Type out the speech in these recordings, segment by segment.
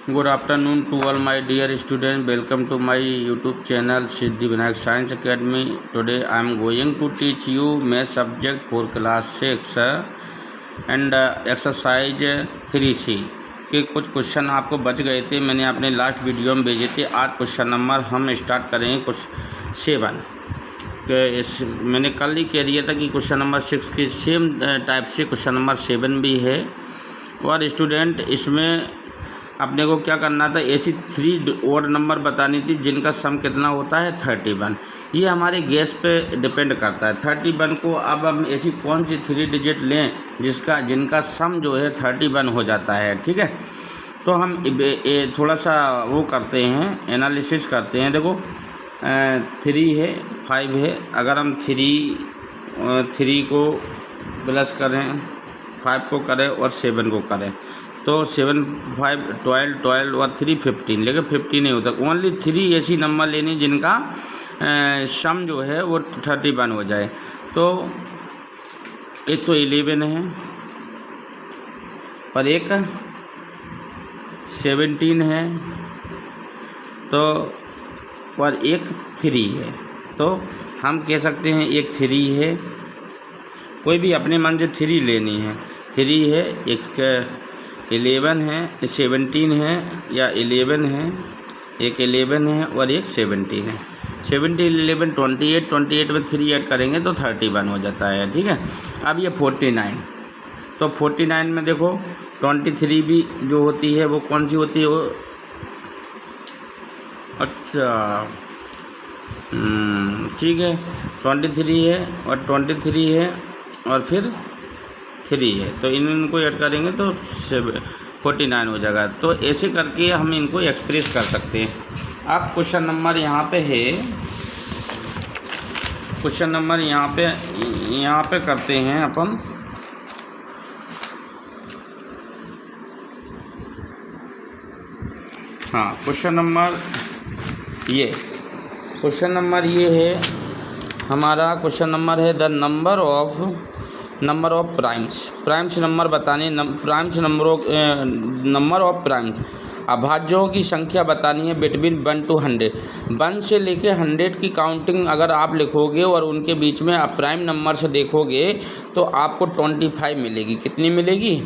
Good afternoon to all my dear students. Welcome to my YouTube channel Siddhivinayak Science Academy. Today I am going to teach you math subject for class 6 and exercise 3C के कुछ question आपको बच गए थे, मैंने अपने last video में भेजे थे। आज क्वेश्चन नंबर हम स्टार्ट करेंगे कुछ 7 के। मैंने कल ही कह दिया था कि क्वेश्चन नंबर 6 की सेम टाइप से क्वेश्चन नंबर 7 भी है। और स्टूडेंट इसमें अपने को क्या करना था, ऐसी 3 और नंबर बतानी थी जिनका सम कितना होता है 31। ये हमारे गैस पे डिपेंड करता है 31 को। अब हम ऐसी कौन सी 3 डिजिट लें जिनका सम जो है 31 हो जाता है। ठीक है, तो हम थोड़ा सा वो करते हैं, एनालिसिस करते हैं। देखो 3 है, 5 है। अगर हम 3 को प्लस करें, 5 को करें और 7 को करें तो 7, 5, 12 और 3 15, लेकिन 50 नहीं होता। ओनली 3 ऐसी नंबर लेनी जिनका सम जो है वो 31 हो जाए। तो एक तो 11 है और एक 17 है तो और एक 3 है। तो हम कह सकते हैं एक 3 है, कोई भी अपने मन से 3 लेनी है। 3 है, एक 11 है, 17 है या 11 है, एक 11 है और एक 17 है। 17, 11, 28 में 3 ऐड करेंगे तो 31 हो जाता है। ठीक है, अब ये 49, तो 49 में देखो 23 भी जो होती है वो कौन सी होती है, वो अच्छा ठीक है 23 है और 23 है और फिर 3 है, तो इनको ऐड करेंगे तो 49 हो जाएगा। तो ऐसे करके हम इनको एक्सप्रेस कर सकते हैं। अब क्वेश्चन नंबर यहाँ पे है, क्वेश्चन नंबर यहाँ पे करते हैं अपन। हाँ, क्वेश्चन नंबर ये है हमारा। क्वेश्चन नंबर है the number of primes number बताने, नंबर ऑफ प्राइम्स अभाज्यों की संख्या बतानी है बिटवीन 1 to 100। 1 से लेके 100 की काउंटिंग अगर आप लिखोगे और उनके बीच में आप प्राइम नंबर से देखोगे तो आपको 25 मिलेगी। कितनी मिलेगी?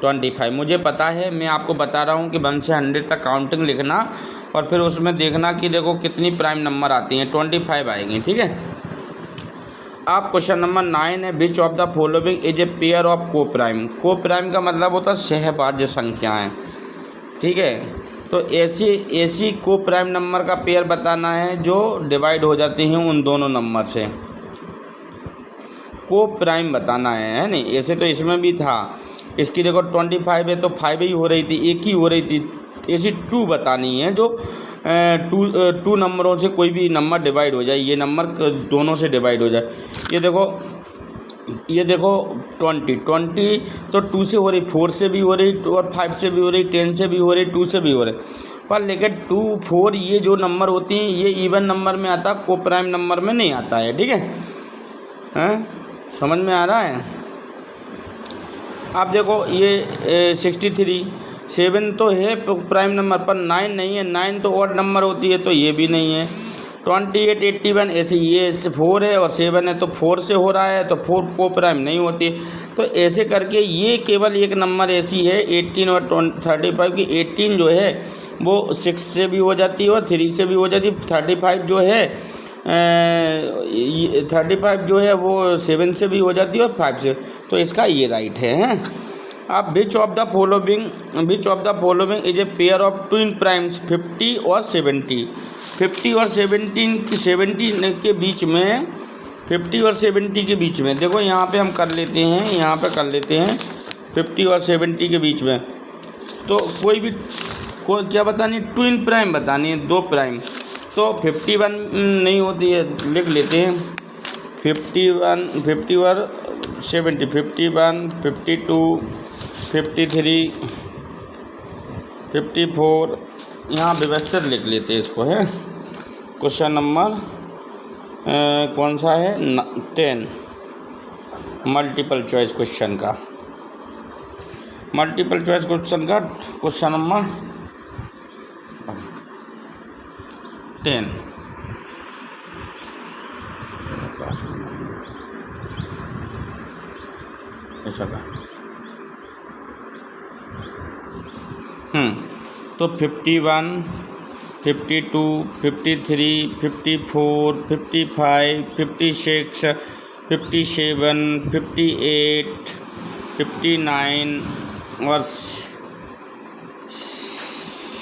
25। मुझे पता है, मैं आपको बता रहा हूँ कि 1 से 100 तक काउंटिंग लिखना और फिर उसमें देखना कि देखो कितनी प्राइम नंबर आती हैं, 25 आएंगी। ठीक है, अब क्वेश्चन नंबर 9 है which of the following is a pair of coprime का मतलब होता है सहभाज्य संख्याएं। ठीक है, तो ऐसी कोप्राइम नंबर का पेयर बताना है जो डिवाइड हो जाती हैं उन दोनों नंबर से। कोप्राइम बताना है नहीं, ऐसे तो इसमें भी था। इसकी देखो 25 है तो 5 ही हो रही थी, एक ही हो रही थी। ऐसी 2 बतानी है जो 2 नंबरों से कोई भी नंबर डिवाइड हो जाए, ये नंबर दोनों से डिवाइड हो जाए। ये देखो 20 तो 2 से हो रही, 4 से भी हो रही और 5 से भी हो रही, 10 से भी हो रही, 2 से भी हो रही। पर लेकिन 2, 4 ये जो नंबर होती हैं ये इवन नंबर में आता, कोप्राइम नंबर में नहीं आता है। ठीक है, समझ में आ रहा है? आप देखो ये 63, 7 तो है प्राइम नंबर पर 9 नहीं है। 9 तो ऑड नंबर होती है तो ये भी नहीं है। 28, 81 ऐसे, ये 4 है और 7 है तो 4 से हो रहा है तो 4 को प्राइम नहीं होती। तो ऐसे करके ये केवल एक नंबर ऐसी है 18 और 35 की। 18 जो है वो 6 से भी हो जाती है और 3 से भी हो जाती है। 35 जो है 35 जो है वो 7 से भी हो जाती है और 5 से। तो इसका ये राइट है। अब which of the following is a pair of twin primes 50 और 70। 50 और 17 की 70 के बीच में, 50 और 70 के बीच में देखो यहाँ पे हम कर लेते हैं, यहाँ पे कर लेते हैं 50 और 70 के बीच में। तो कोई क्या बतानी, ट्विन प्राइम बतानी है, 2 प्राइम। तो 51 नहीं होती है, लिख लेते हैं 51, 50 और 70, 51, 52, 53, 54, यहाँ व्यवस्थित लिख लेते हैं इसको। है क्वेश्चन नंबर कौन सा है? 10 मल्टीपल चॉइस क्वेश्चन का। क्वेश्चन नंबर 10 ऐसा का। तो 51, 52, 53, 54, 55, 56, 57, 58, 59 और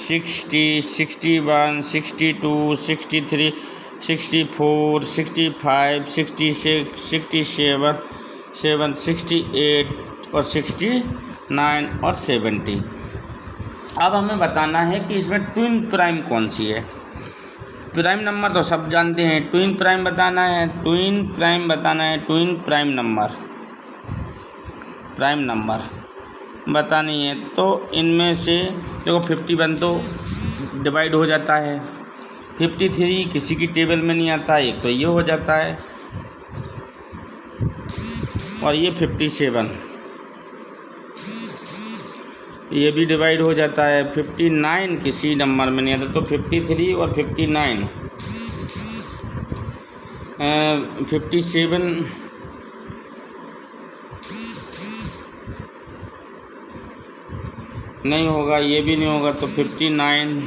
60, 61, 62, 63, 64, 65, 66, 67, 68 और 69 और 70। अब हमें बताना है कि इसमें ट्विन प्राइम कौन सी है। प्राइम नंबर तो सब जानते हैं, ट्विन प्राइम बताना है, ट्विन प्राइम बताना है, ट्विन प्राइम नंबर बतानी है। तो इनमें से देखो 51 तो डिवाइड हो जाता है, 53 किसी की टेबल में नहीं आता, एक तो ये हो जाता है, और ये 57 ये भी डिवाइड हो जाता है। 59 किसी नंबर में नहीं आता, तो 53 और 59 57 नहीं होगा, ये भी नहीं होगा, तो 59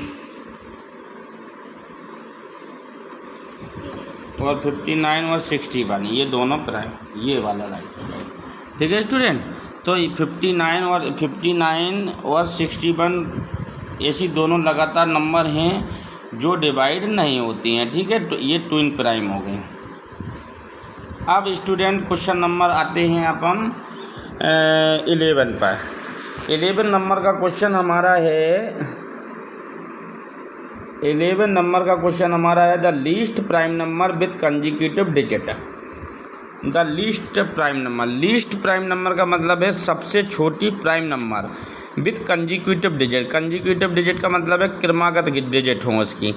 और 59 और 61 ये दोनों प्राइम, ये वाला राइट। ठीक है स्टूडेंट, तो 59 और 61 ऐसी दोनों लगातार नंबर हैं जो डिवाइड नहीं होती हैं। ठीक है, तो ये ट्विन प्राइम हो गए। अब स्टूडेंट क्वेश्चन नंबर आते हैं अपन 11 पर। 11 नंबर का क्वेश्चन हमारा है, 11 नंबर का क्वेश्चन हमारा है the least prime number with consecutive digit. The least prime number का मतलब है सबसे छोटी prime number with consecutive digit. Consecutive digit का मतलब है क्रमागत डिजिट हों उसकी।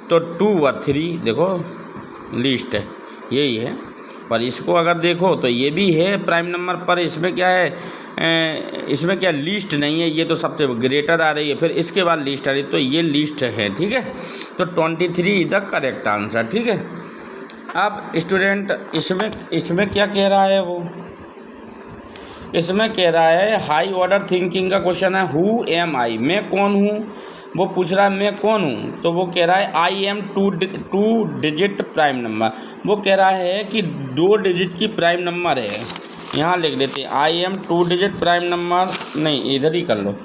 तो 2 और 3 देखो लीस्ट है, यही है। पर इसको अगर देखो तो ये भी है प्राइम नंबर, पर इसमें क्या है, इसमें क्या लीस्ट नहीं है, ये तो सबसे ग्रेटर आ रही है, फिर इसके बाद लीस्ट आ रही है, तो ये लीस्ट है। ठीक है, तो 23 इज द करेक्ट आंसर। ठीक है, अब स्टूडेंट इसमें क्या कह रहा है, वो इसमें कह रहा है हाई ऑर्डर थिंकिंग का क्वेश्चन है। हु एम आई, मैं कौन हूँ, वो पूछ रहा है मैं कौन हूँ, तो वो कह रहा है आई एम 2 डिजिट प्राइम नंबर। वो कह रहा है कि 2 डिजिट की प्राइम नंबर है, यहाँ लिख लेते हैं I am 2 digit prime number, नहीं इधर ही कर लो,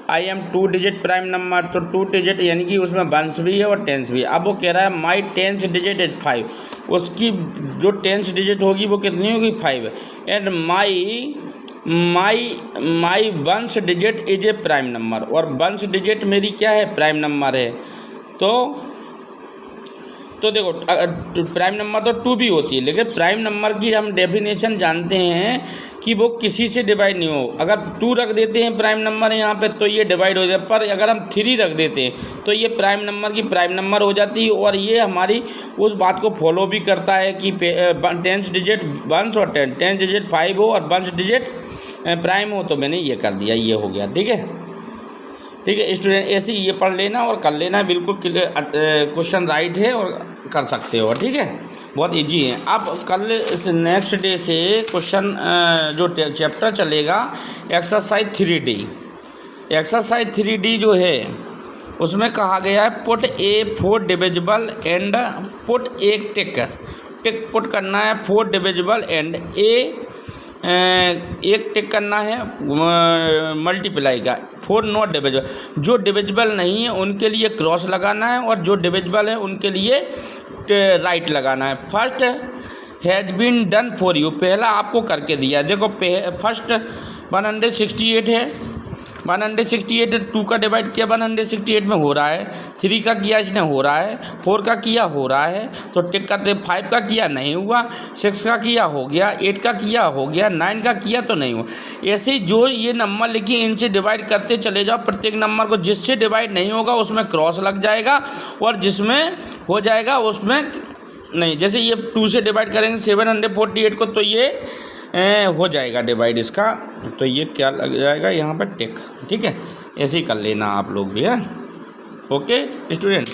I am 2 digit prime number. तो 2 डिजिट यानी कि उसमें 1s भी है और 10s भी है। अब वो कह रहा है माई 10th डिजिट इज 5, उसकी जो 10th डिजिट होगी वो कितनी होगी, 5। And my 1st digit is a prime number, और 1st डिजिट मेरी क्या है, प्राइम नंबर है। तो देखो प्राइम नंबर तो 2 भी होती है, लेकिन प्राइम नंबर की हम डेफिनेशन जानते हैं कि वो किसी से डिवाइड नहीं हो। अगर 2 रख देते हैं प्राइम नंबर यहाँ पे तो ये डिवाइड हो जाए, पर अगर हम 3 रख देते हैं तो ये प्राइम नंबर की प्राइम नंबर हो जाती है। और ये हमारी उस बात को फॉलो भी करता है कि 10th डिजिट 1 और 10th डिजिट 5 हो और 1st डिजिट प्राइम हो, तो मैंने ये कर दिया, ये हो गया। ठीक है स्टूडेंट, ऐसे ये पढ़ लेना और कर लेना, बिल्कुल क्वेश्चन राइट है और कर सकते हो। ठीक है, बहुत इजी है। अब कल नेक्स्ट डे से क्वेश्चन जो चैप्टर चलेगा एक्सरसाइज 3D। एक्सरसाइज 3D जो है उसमें कहा गया है put A 4 divisible and put एक टिक पुट करना है 4 डिविजिबल एंड एक टिक करना है मल्टीप्लाई का 4 नॉट डिविजिबल। जो डिविजिबल नहीं है उनके लिए क्रॉस लगाना है और जो डिविजिबल है उनके लिए राइट लगाना है। First has been done for you, पहला आपको करके दिया। देखो फर्स्ट 168 है, 168 2 का डिवाइड किया 168 में हो रहा है, 3 का किया इसने हो रहा है, 4 का किया हो रहा है, तो टिक करते। 5 का किया नहीं हुआ, 6 का किया हो गया, 8 का किया हो गया, 9 का किया तो नहीं हुआ। ऐसे ही जो ये नंबर लिखिए इनसे डिवाइड करते चले जाओ। प्रत्येक नंबर को जिससे डिवाइड नहीं होगा उसमें क्रॉस लग जाएगा और जिसमें हो जाएगा उसमें नहीं। जैसे ये 2 से डिवाइड करेंगे 748 को, तो ये हो जाएगा डिवाइड इसका, तो ये क्या लग जाएगा यहाँ पर टिक। ठीक है, ऐसे ही कर लेना आप लोग भी है। Okay student.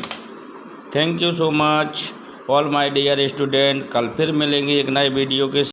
Thank you so much all my dear student. कल फिर मिलेंगे एक नए वीडियो के